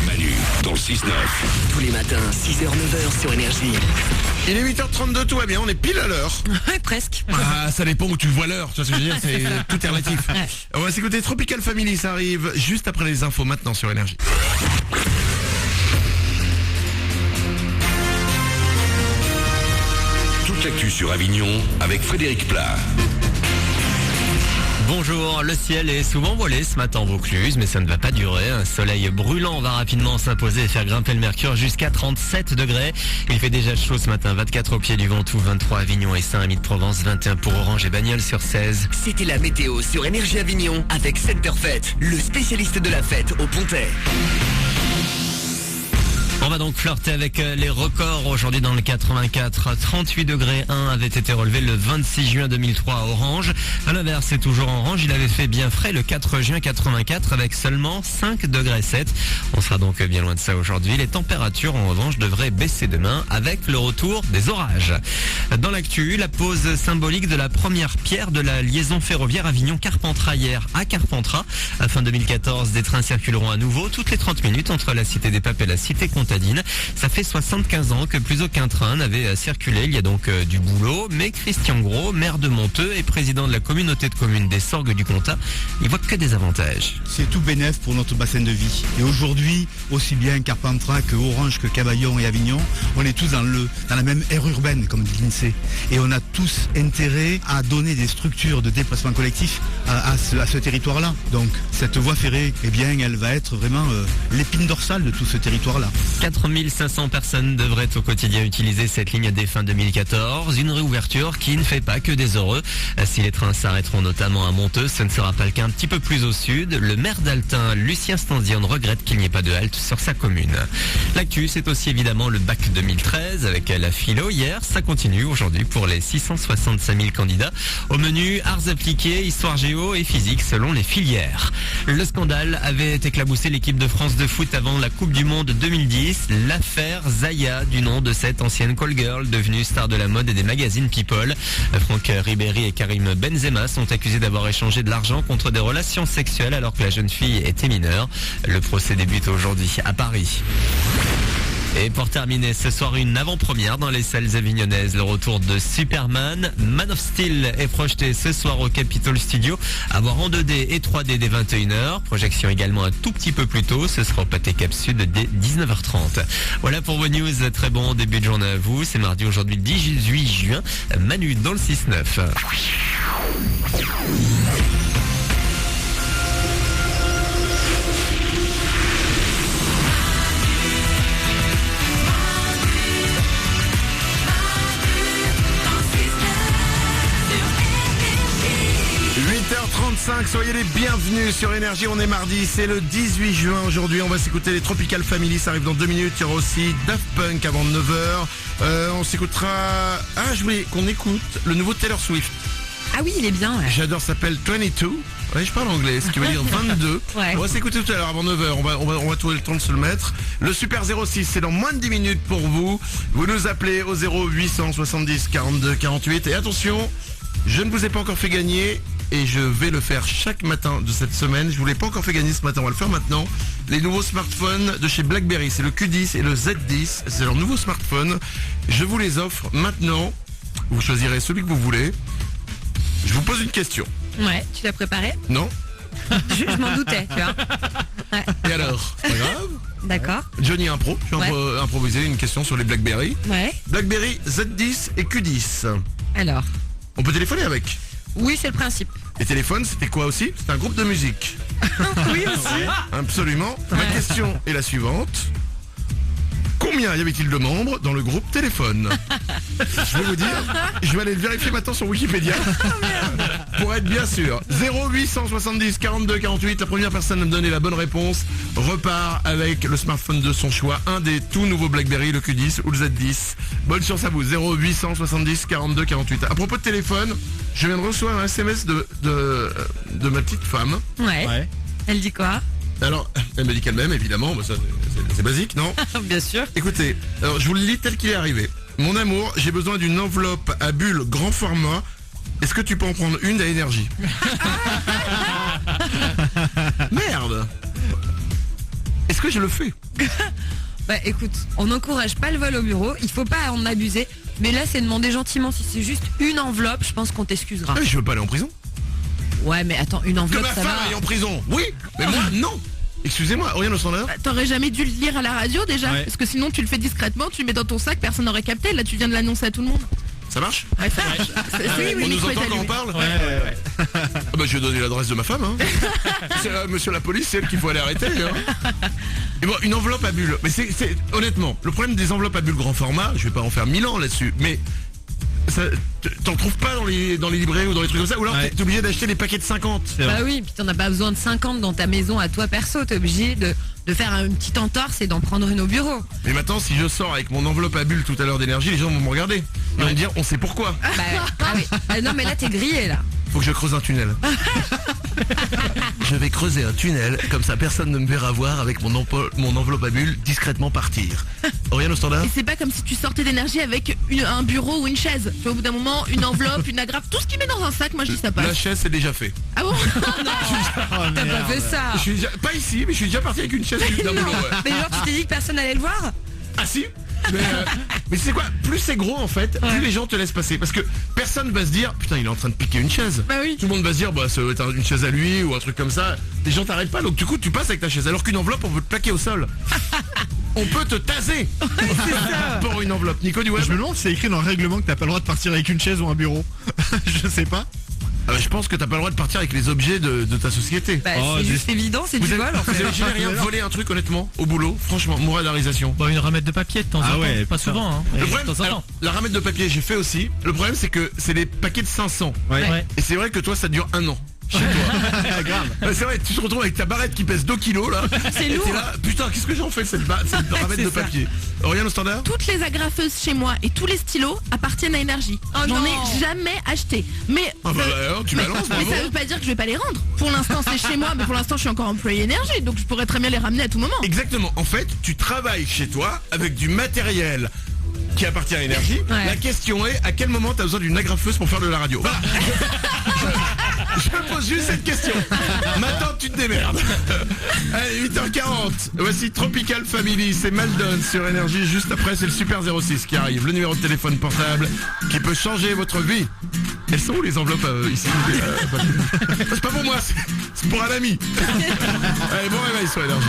Manu dans le 6-9. Tous les matins, 6h-9h sur Énergie. Il est 8h32, tout va bien, on est pile à l'heure. Ouais, presque. Ah, ça dépend où tu vois l'heure, tu vois ce que je veux dire, tout est relatif. On va s'écouter Tropical Family, ça arrive juste après les infos maintenant sur Énergie. Toute l'actu sur Avignon avec Frédéric Plat. Bonjour, le ciel est souvent voilé ce matin en Vaucluse, mais ça ne va pas durer. Un soleil brûlant va rapidement s'imposer et faire grimper le mercure jusqu'à 37 degrés. Il fait déjà chaud ce matin, 24 au pied du Ventoux, 23 à Avignon et Saint-Rémy-de-Provence, 21 pour Orange et Bagnols sur 16. C'était la météo sur Énergie Avignon avec Center Fête, le spécialiste de la fête au Pontet. On va donc flirter avec les records aujourd'hui dans le 84. 38 degrés 1 avait été relevé le 26 juin 2003 à Orange. À l'inverse, c'est toujours Orange. Il avait fait bien frais le 4 juin 84 avec seulement 5 degrés 7. On sera donc bien loin de ça aujourd'hui. Les températures, en revanche, devraient baisser demain avec le retour des orages. Dans l'actu, la pose symbolique de la première pierre de la liaison ferroviaire Avignon-Carpentras hier à Carpentras. À fin 2014, des trains circuleront à nouveau toutes les 30 minutes entre la Cité des Papes et la Cité Contadine. Ça fait 75 ans que plus aucun train n'avait circulé. Il y a donc du boulot. Mais Christian Gros, maire de Monteux et président de la communauté de communes des Sorgues du Comtat, il voit que des avantages. C'est tout bénef pour notre bassin de vie. Et aujourd'hui, aussi bien Carpentras que Orange, que Cavaillon et Avignon, on est tous dans la même aire urbaine, comme dit l'INSEE. Et on a tous intérêt à donner des structures de déplacement collectif à ce territoire-là. Donc cette voie ferrée, eh bien, elle va être vraiment l'épine dorsale de tout ce territoire-là. 4500 personnes devraient au quotidien utiliser cette ligne dès fin 2014. Une réouverture qui ne fait pas que des heureux. Si les trains s'arrêteront notamment à Monteux, ce ne sera pas le cas un petit peu plus au sud. Le maire d'Altin, Lucien Stanzione, regrette qu'il n'y ait pas de halte sur sa commune. L'actu, c'est aussi évidemment le bac 2013 avec la philo hier. Ça continue aujourd'hui pour les 665 000 candidats. Au menu, arts appliqués, histoire géo et physique selon les filières. Le scandale avait éclaboussé l'équipe de France de foot avant la Coupe du Monde 2010. L'affaire Zaya, du nom de cette ancienne call girl devenue star de la mode et des magazines People. Franck Ribéry et Karim Benzema sont accusés d'avoir échangé de l'argent contre des relations sexuelles alors que la jeune fille était mineure. Le procès débute aujourd'hui à Paris. Et pour terminer, ce soir, une avant-première dans les salles avignonnaises. Le retour de Superman. Man of Steel est projeté ce soir au Capitol Studio. À voir en 2D et 3D dès 21h. Projection également un tout petit peu plus tôt. Ce sera au Pâté Cap Sud dès 19h30. Voilà pour vos news. Très bon début de journée à vous. C'est mardi aujourd'hui 18 juin. Manu dans le 6-9. 8h35, soyez les bienvenus sur Énergie, on est mardi, c'est le 18 juin aujourd'hui, on va s'écouter les Tropical Family, ça arrive dans 2 minutes, il y aura aussi Daft Punk avant 9h, on s'écoutera, je voulais qu'on écoute le nouveau Taylor Swift. Ah oui, il est bien. Ouais. J'adore, ça s'appelle 22, ouais, je parle anglais, ce qui veut dire 22, Ouais. On va s'écouter tout à l'heure avant 9h, on va trouver le temps de se le mettre. Le Super 06, c'est dans moins de 10 minutes pour vous, vous nous appelez au 0870 42 48 et attention, je ne vous ai pas encore fait gagner et je vais le faire chaque matin de cette semaine. Je vous l'ai pas encore fait gagner ce matin, on va le faire maintenant. Les nouveaux smartphones de chez BlackBerry, c'est le Q10 et le Z10, c'est leur nouveau smartphone. Je vous les offre maintenant. Vous choisirez celui que vous voulez. Je vous pose une question. Ouais, tu l'as préparé? Non? Je m'en doutais, tu vois. Ouais. Et alors? C'est pas grave. D'accord. Johnny Impro, je vais improviser une question sur les BlackBerry. Ouais. BlackBerry Z10 et Q10. Alors. On peut téléphoner avec. Oui, c'est le principe. Les téléphones, c'était quoi aussi? C'était un groupe de musique. Oui aussi. Absolument. Ma question est la suivante. Combien y avait-il de membres dans le groupe téléphone? Je vais vous dire, je vais aller le vérifier maintenant sur Wikipédia pour être bien sûr. 0870 42 48, la première personne à me donner la bonne réponse repart avec le smartphone de son choix, un des tout nouveaux BlackBerry, le Q10 ou le Z10. Bonne chance à vous, 0870 42 48. À propos de téléphone, je viens de recevoir un SMS de ma petite femme. Ouais. Elle dit quoi? Alors, elle me dit qu'elle-même, évidemment, bah ça, c'est basique, non? Bien sûr. Écoutez, alors je vous le lis tel qu'il est arrivé. Mon amour, j'ai besoin d'une enveloppe à bulles grand format. Est-ce que tu peux en prendre une à Énergie? Merde. Est-ce que je le fais? Bah écoute, on n'encourage pas le vol au bureau, il faut pas en abuser. Mais là, c'est demander gentiment. Si c'est juste une enveloppe, je pense qu'on t'excusera. Ah, mais je veux pas aller en prison. Ouais, mais attends, une Que enveloppe, ma ça femme va. aille en prison. Oui, mais moi, non. Excusez-moi, Oriane au standard. T'aurais jamais dû le dire à la radio déjà, Ouais. parce que sinon tu le fais discrètement, tu le mets dans ton sac, personne n'aurait capté. Là, tu viens de l'annoncer à tout le monde. Ça marche? Ouais, ça marche. Oui, On le nous micro est entend quand on allumé. parle? Ah bah, je vais donner l'adresse de ma femme. Hein. C'est, monsieur la police, c'est elle qu'il faut aller arrêter. Hein. Et bon, une enveloppe à bulles. Mais c'est honnêtement, le problème des enveloppes à bulles grand format, je vais pas en faire 1000 ans là-dessus, mais t'en trouves pas dans les librairies ou dans les trucs comme ça, ou alors Ouais. t'es obligé d'acheter des paquets de 50. Bah oui, puis t'en as pas besoin de 50 dans ta maison à toi perso, t'es obligé de faire une petite entorse et d'en prendre une au bureau. Mais maintenant, si je sors avec mon enveloppe à bulles tout à l'heure d'énergie, les gens vont me regarder. Ils vont me dire, on sait pourquoi. Bah, ah oui. Ah non mais là t'es grillé là. Faut que je creuse un tunnel. Je vais creuser un tunnel, comme ça personne ne me verra voir avec mon enveloppe à bulles discrètement partir. Oriane au standard? Et c'est pas comme si tu sortais d'énergie avec un bureau ou une chaise. Tu vois, au bout d'un moment, une enveloppe, une agrafe, tout ce qui met dans un sac, moi je dis ça La passe. chaise, c'est déjà fait. Ah bon? T'as pas fait ça. Je suis déjà, pas ici, mais je suis déjà parti avec une chaise d'un boulot. Ouais. Mais genre tu t'es dit que personne allait le voir? Ah si. Mais c'est quoi? Plus c'est gros en fait, plus les gens te laissent passer. Parce que personne va se dire, putain, il est en train de piquer une chaise. Bah oui. Tout le monde va se dire, bah ça doit être une chaise à lui ou un truc comme ça. Les gens t'arrêtent pas, donc du coup tu passes avec ta chaise. Alors qu'une enveloppe, on peut te plaquer au sol. On peut te taser pour une enveloppe. Nico du web. Je me demande si c'est écrit dans le règlement que t'as pas le droit de partir avec une chaise ou un bureau. Je sais pas. Ah bah, je pense que t'as pas le droit de partir avec les objets de ta société. Bah Oh, c'est j'ai- juste évident, c'est du Vous vol en fait. avez jamais rien volé un truc honnêtement au boulot? Franchement, moralisation. Bon, une ramette de papier de temps en Ah temps, ouais, pas putain. souvent, hein. Le mais problème, de temps en alors, temps. la ramette de papier j'ai fait aussi. Le problème c'est que c'est des paquets de 500. Ouais. Et c'est vrai que toi ça dure 1 an chez toi. Grave. Ouais, c'est vrai, tu te retrouves avec ta barrette qui pèse 2 kilos là. C'est Et lourd. t'es là, putain, qu'est-ce que j'en fais cette ramette C'est de ça. papier? Oriane au standard? Toutes les agrafeuses chez moi et tous les stylos appartiennent à Énergie. Oh J'en non. ai jamais acheté. Mais, Ah bah alors, tu balances, mais bravo. ça veut pas dire que je vais pas les rendre. Pour l'instant c'est chez moi, mais pour l'instant je suis encore employé Énergie, donc je pourrais très bien les ramener à tout moment. Exactement, en fait, tu travailles chez toi avec du matériel qui appartient à Énergie. Ouais. La question est, à quel moment t'as besoin d'une agrafeuse pour faire de la radio? Voilà. Je pose juste cette question. Maintenant tu te démerdes. Allez, 8h40. Voici Tropical Family, c'est Maldon sur Énergie. Juste après, c'est le Super 06 qui arrive. Le numéro de téléphone portable qui peut changer votre vie. Elles sont où les enveloppes ici? C'est pas pour moi, c'est pour un ami. Allez, bon réveil sur Énergie.